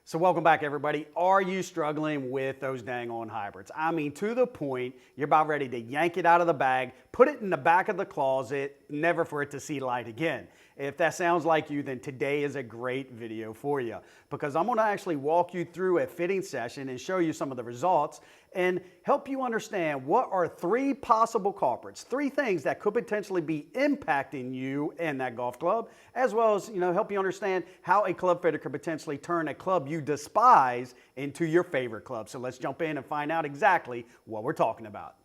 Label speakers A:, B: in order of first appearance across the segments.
A: So welcome back, everybody. Are you struggling with those dang on hybrids? I mean, to the point you're about ready to yank it out of the bag, put it in the back of the closet, never for it to see light again. If that sounds like you, then today is a great video for you, because I'm going to actually walk you through a fitting session and show you some of the results and help you understand what are three possible culprits, three things that could potentially be impacting you and that golf club, as well as help you understand how a club fitter could potentially turn a club you despise into your favorite club. So let's jump in and find out exactly what we're talking about.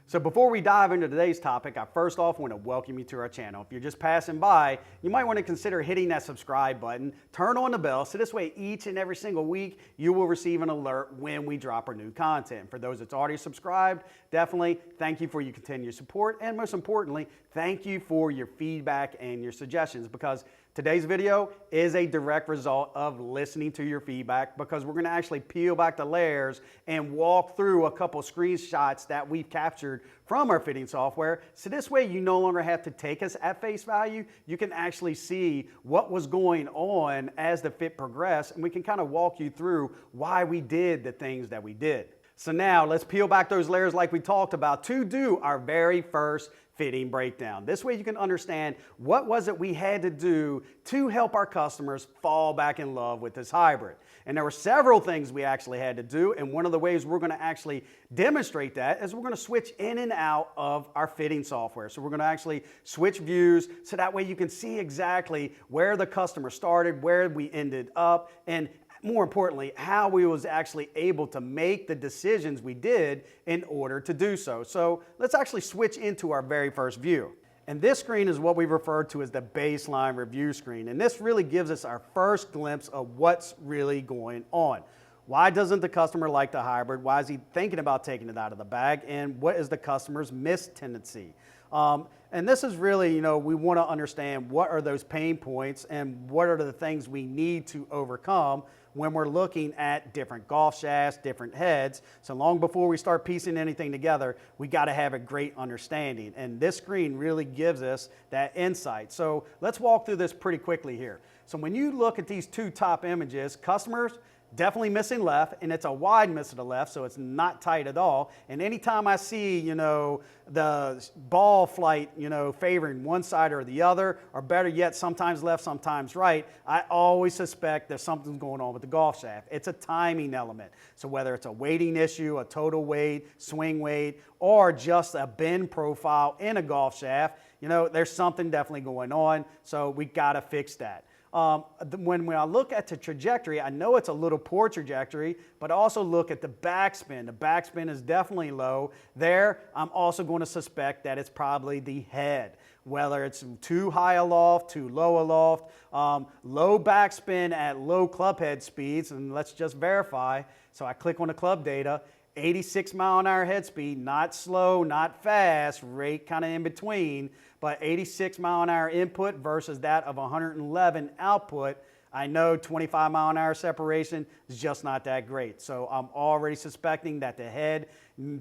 A: So before we dive into today's topic, I first off want to welcome you to our channel. If you're just passing by, you might want to consider hitting that subscribe button, turn on the bell, so this way each and every single week you will receive an alert when we drop our new content. For those that's already subscribed, definitely thank you for your continued support, and most importantly, thank you for your feedback and your suggestions, because today's video is a direct result of listening to your feedback, because we're going to actually peel back the layers and walk through a couple screenshots that we've captured from our fitting software. So this way you no longer have to take us at face value. You can actually see what was going on as the fit progressed, and we can kind of walk you through why we did the things that we did. So now let's peel back those layers like we talked about to do our very first fitting breakdown. This way you can understand what was it we had to do to help our customers fall back in love with this hybrid. And there were several things we actually had to do, and one of the ways we're going to actually demonstrate that is we're going to switch in and out of our fitting software. So we're going to actually switch views so that way you can see exactly where the customer started, where we ended up, and more importantly, how we was actually able to make the decisions we did in order to do so. So let's actually switch into our very first view. And this screen is what we refer to as the baseline review screen. And this really gives us our first glimpse of what's really going on. Why doesn't the customer like the hybrid? Why is he thinking about taking it out of the bag? And what is the customer's miss tendency? And this is really, we want to understand what are those pain points and what are the things we need to overcome when we're looking at different golf shafts, different heads. So long before we start piecing anything together, we got to have a great understanding. And this screen really gives us that insight. So let's walk through this pretty quickly here. So when you look at these two top images, customers definitely missing left, and it's a wide miss to the left, so it's not tight at all. And anytime I see, the ball flight, favoring one side or the other, or better yet, sometimes left, sometimes right, I always suspect there's something going on with the golf shaft. It's a timing element. So whether it's a weighting issue, a total weight, swing weight, or just a bend profile in a golf shaft, there's something definitely going on, so we gotta fix that. When I look at the trajectory, I know it's a little poor trajectory, but also look at the backspin. The backspin is definitely low. There, I'm also going to suspect that it's probably the head, whether it's too high aloft, too low aloft, low backspin at low club head speeds, and let's just verify. So I click on the club data, 86 mile an hour head speed, not slow, not fast, rate kind of in between, but 86 mile an hour input versus that of 111 output. I know 25 mile an hour separation is just not that great. So I'm already suspecting that the head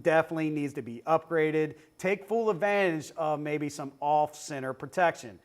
A: definitely needs to be upgraded. Take full advantage of maybe some off-center protection.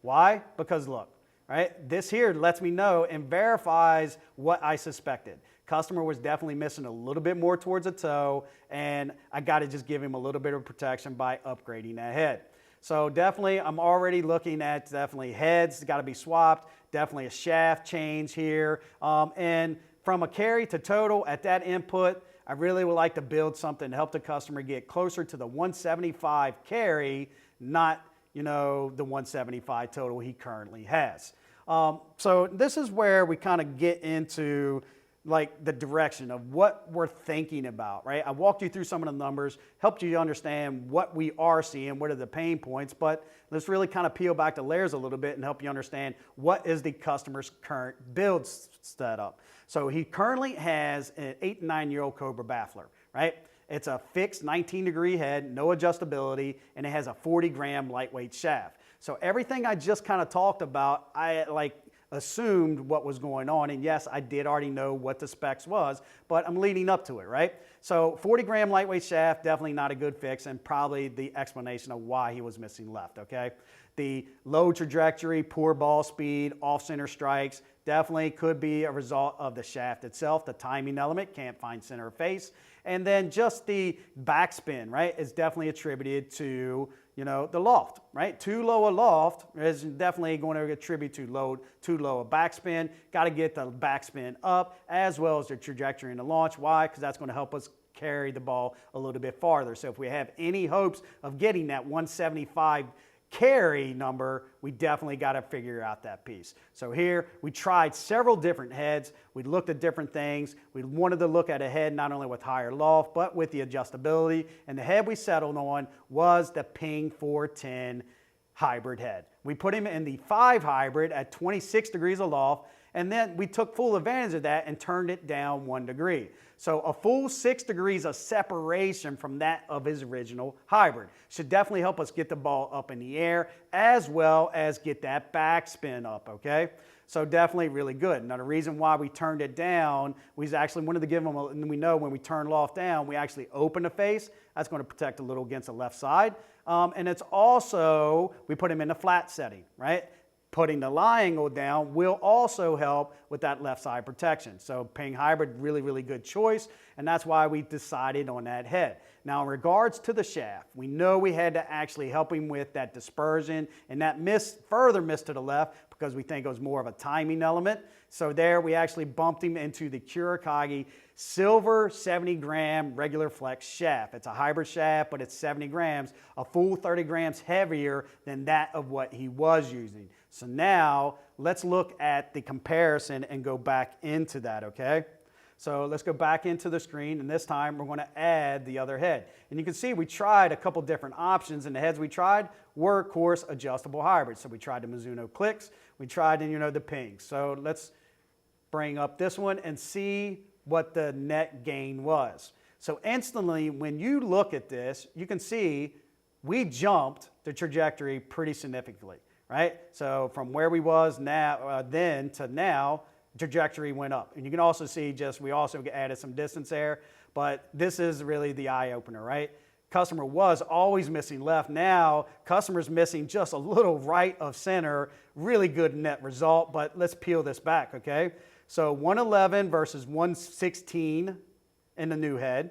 A: Why? Because look, right? This here lets me know and verifies what I suspected. Customer was definitely missing a little bit more towards the toe, and I got to just give him a little bit of protection by upgrading that head. So definitely, I'm already looking at heads got to be swapped, definitely a shaft change here. And from a carry to total at that input, I really would like to build something to help the customer get closer to the 175 carry, not the 175 total he currently has. So this is where we kind of get into the direction of what we're thinking about, right? I walked you through some of the numbers, helped you understand what we are seeing, what are the pain points, but let's really kind of peel back the layers a little bit and help you understand what is the customer's current build setup. So he currently has an 8 and 9-year-old Cobra baffler, right? It's a fixed 19-degree head, no adjustability, and it has a 40-gram lightweight shaft. So everything I just kind of talked about, I assumed what was going on. And yes, I did already know what the specs was, but I'm leading up to it, right? So 40-gram lightweight shaft, definitely not a good fix, and probably the explanation of why he was missing left, okay? The low trajectory, poor ball speed, off-center strikes, definitely could be a result of the shaft itself. The timing element, can't find center of face. And then just the backspin, right, is definitely attributed to, the loft, right? Too low a loft is definitely going to attribute to too low a backspin. Got to get the backspin up as well as the trajectory in the launch. Why? Because that's going to help us carry the ball a little bit farther. So if we have any hopes of getting that 175 carry number, we definitely got to figure out that piece. So here we tried several different heads. We looked at different things. We wanted to look at a head not only with higher loft, but with the adjustability. And the head we settled on was the Ping 410 hybrid head. We put him in the 5 hybrid at 26 degrees of loft, and then we took full advantage of that and turned it down 1 degree. So a full 6 degrees of separation from that of his original hybrid. Should definitely help us get the ball up in the air as well as get that backspin up, okay? So definitely really good. Now the reason why we turned it down, we actually wanted to give him, and we know when we turn loft down, we actually open the face. That's going to protect a little against the left side. And it's also, we put him in the flat setting, right? Putting the lie angle down will also help with that left side protection. So Ping Hybrid, really, really good choice, and that's why we decided on that head. Now in regards to the shaft, we know we had to actually help him with that dispersion, and that further missed to the left because we think it was more of a timing element. So there we actually bumped him into the Kurakage silver 70-gram regular flex shaft. It's a hybrid shaft, but it's 70 grams, a full 30 grams heavier than that of what he was using. So now let's look at the comparison and go back into that, okay? So let's go back into the screen, and this time we're going to add the other head. And you can see we tried a couple different options, and the heads we tried were, of course, adjustable hybrids. So we tried the Mizuno Clicks, we tried, the Ping. So let's bring up this one and see what the net gain was. So instantly, when you look at this, you can see we jumped the trajectory pretty significantly, right? So from where we was now, then to now, trajectory went up. And you can also see we also added some distance there, but this is really the eye opener, right? Customer was always missing left. Now, customer's missing just a little right of center. Really good net result, but let's peel this back, okay? So 111 versus 116 in the new head,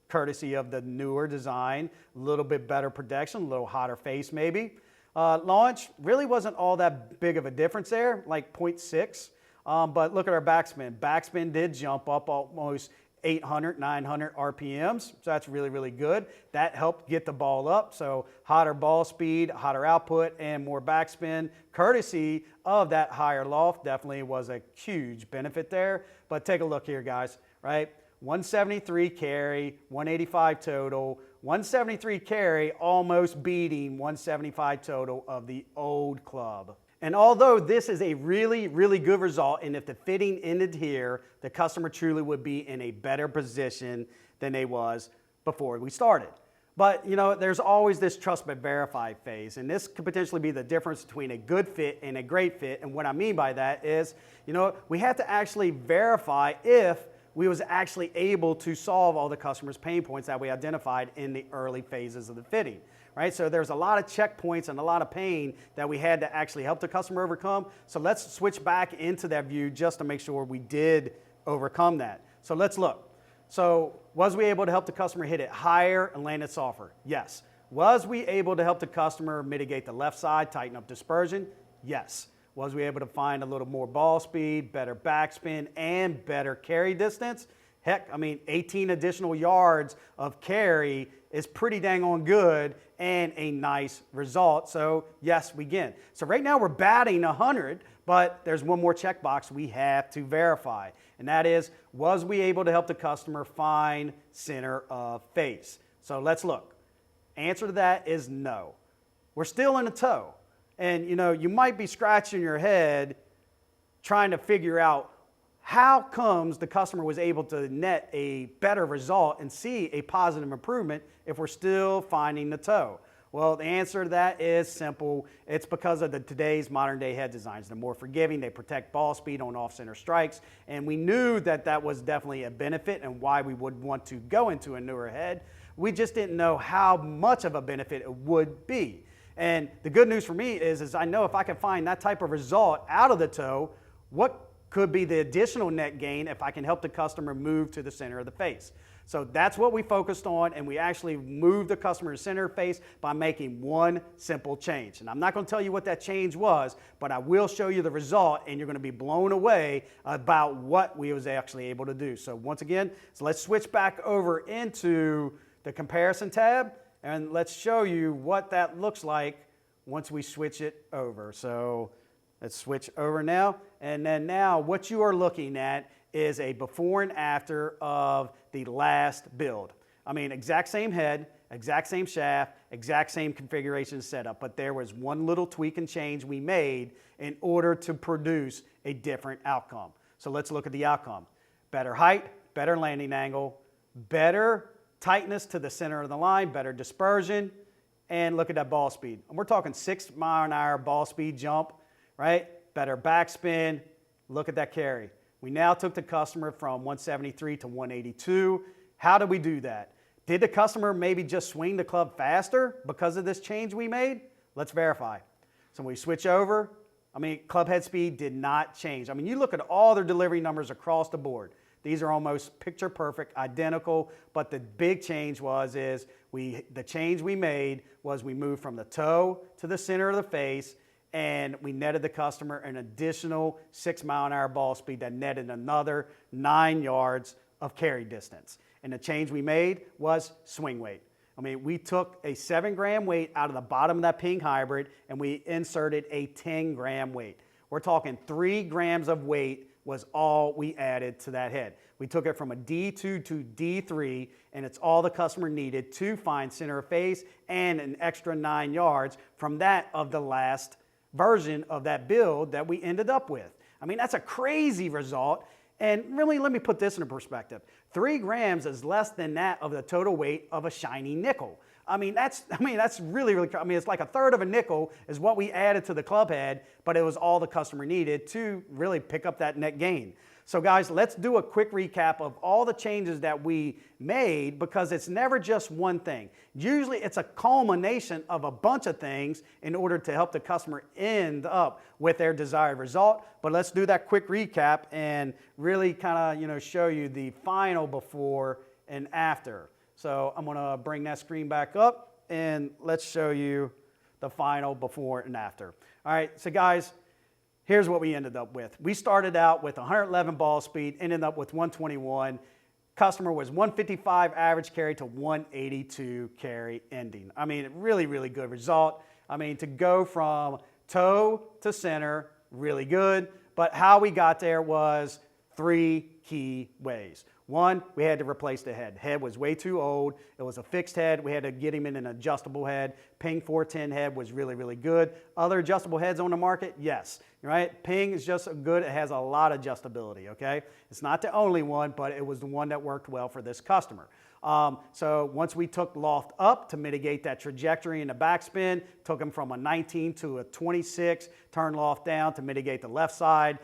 A: courtesy of the newer design, a little bit better protection, a little hotter face maybe. Launch really wasn't all that big of a difference there, like 0.6. But look at our backspin. Backspin did jump up almost 800, 900 RPMs. So that's really, really good. That helped get the ball up. So hotter ball speed, hotter output, and more backspin, courtesy of that higher loft, definitely was a huge benefit there. But take a look here, guys, right? 173 carry, 185 total, 173 carry almost beating 175 total of the old club. And although this is a really, really good result, and if the fitting ended here, the customer truly would be in a better position than they was before we started. But, there's always this trust but verify phase, and this could potentially be the difference between a good fit and a great fit. And what I mean by that is, we have to actually verify if we was actually able to solve all the customer's pain points that we identified in the early phases of the fitting. Right? So there's a lot of checkpoints and a lot of pain that we had to actually help the customer overcome. So let's switch back into that view just to make sure we did overcome that. So let's look. So was we able to help the customer hit it higher and land it softer? Yes. Was we able to help the customer mitigate the left side, tighten up dispersion? Yes. Was we able to find a little more ball speed, better backspin, and better carry distance? Heck, 18 additional yards of carry is pretty dang on good and a nice result. So yes, we get. So right now we're batting 100, but there's one more checkbox we have to verify. And that is, was we able to help the customer find center of face? So let's look. Answer to that is no. We're still in a toe. And you might be scratching your head trying to figure out how comes the customer was able to net a better result and see a positive improvement if we're still finding the toe? Well, the answer to that is simple. It's because of today's modern day head designs. They're more forgiving, they protect ball speed on off-center strikes, and we knew that that was definitely a benefit and why we would want to go into a newer head. We just didn't know how much of a benefit it would be. And the good news for me is I know if I can find that type of result out of the toe, what could be the additional net gain if I can help the customer move to the center of the face. So that's what we focused on, and we actually moved the customer to center of face by making one simple change. And I'm not going to tell you what that change was, but I will show you the result, and you're going to be blown away about what we was actually able to do. So once again, let's switch back over into the comparison tab, and let's show you what that looks like once we switch it over. So let's switch over now, and then now what you are looking at is a before and after of the last build. I mean, exact same head, exact same shaft, exact same configuration setup, but there was one little tweak and change we made in order to produce a different outcome. So let's look at the outcome. Better height, better landing angle, better tightness to the center of the line, better dispersion, and look at that ball speed. And we're talking 6 mile an hour ball speed jump, right? Better backspin, look at that carry. We now took the customer from 173 to 182. How did we do that? Did the customer maybe just swing the club faster because of this change we made? Let's verify. So when we switch over, I mean, club head speed did not change. I mean, you look at all their delivery numbers across the board. These are almost picture perfect, identical, but the big change the change we made was we moved from the toe to the center of the face, and we netted the customer an additional 6 mile an hour ball speed that netted another 9 yards of carry distance. And the change we made was swing weight. I mean, we took a 7-gram weight out of the bottom of that Ping hybrid and we inserted a 10-gram weight. We're talking 3 grams of weight was all we added to that head. We took it from a D2 to D3, and it's all the customer needed to find center of face and an extra 9 yards from that of the last version of that build that we ended up with. I mean, that's a crazy result. And really, let me put this in perspective. 3 grams is less than that of the total weight of a shiny nickel. I mean, that's really, it's like a third of a nickel is what we added to the club head, but it was all the customer needed to really pick up that net gain. So guys, let's do a quick recap of all the changes that we made, because it's never just one thing. Usually it's a culmination of a bunch of things in order to help the customer end up with their desired result. But let's do that quick recap and really kind of, show you the final before and after. So I'm gonna bring that screen back up and let's show you the final before and after. All right, so guys, here's what we ended up with. We started out with 111 ball speed, ended up with 121. Customer was 155 average carry to 182 carry ending. I mean, really, really good result. I mean, to go from toe to center, really good. But how we got there was 3 key ways. One, we had to replace the head. Head was way too old. It was a fixed head. We had to get him in an adjustable head. Ping 410 head was really, really good. Other adjustable heads on the market? Yes. Right? Ping is just good. It has a lot of adjustability, okay? It's not the only one, but it was the one that worked well for this customer. So once we took loft up to mitigate that trajectory in the backspin, took him from a 19 to a 26, turned loft down to mitigate the left side,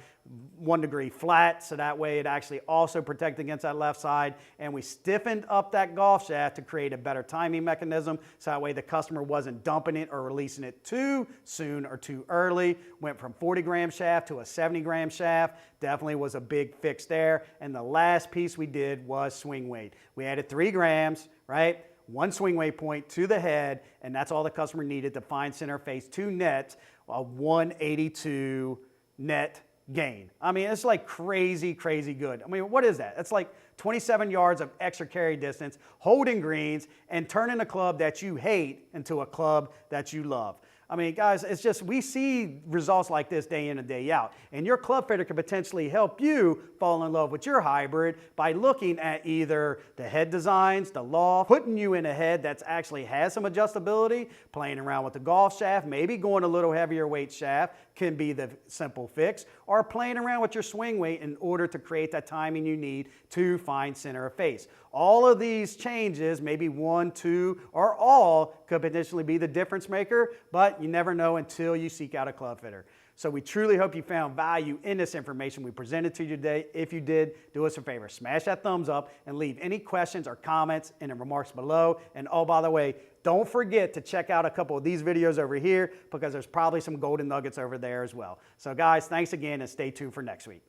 A: 1 degree flat, so that way it actually also protected against that left side, and we stiffened up that golf shaft to create a better timing mechanism, so that way the customer wasn't dumping it or releasing it too soon or too early. Went from 40-gram shaft to a 70-gram shaft. Definitely was a big fix there. And the last piece we did was swing weight. We added 3 grams, right? 1 swing weight point to the head, and that's all the customer needed to find center face to net a 182 net gain. I mean, it's like crazy, crazy good. I mean, what is that? It's like 27 yards of extra carry distance, holding greens, and turning a club that you hate into a club that you love. I mean, guys, it's just, we see results like this day in and day out. And your club fitter could potentially help you fall in love with your hybrid by looking at either the head designs, the loft, putting you in a head that actually has some adjustability, playing around with the golf shaft, maybe going a little heavier weight shaft, can be the simple fix, or playing around with your swing weight in order to create that timing you need to find center of face. All of these changes, maybe one, two, or all, could potentially be the difference maker, but you never know until you seek out a club fitter. So we truly hope you found value in this information we presented to you today. If you did, do us a favor, smash that thumbs up and leave any questions or comments in the remarks below. And oh, by the way, don't forget to check out a couple of these videos over here because there's probably some golden nuggets over there as well. So guys, thanks again and stay tuned for next week.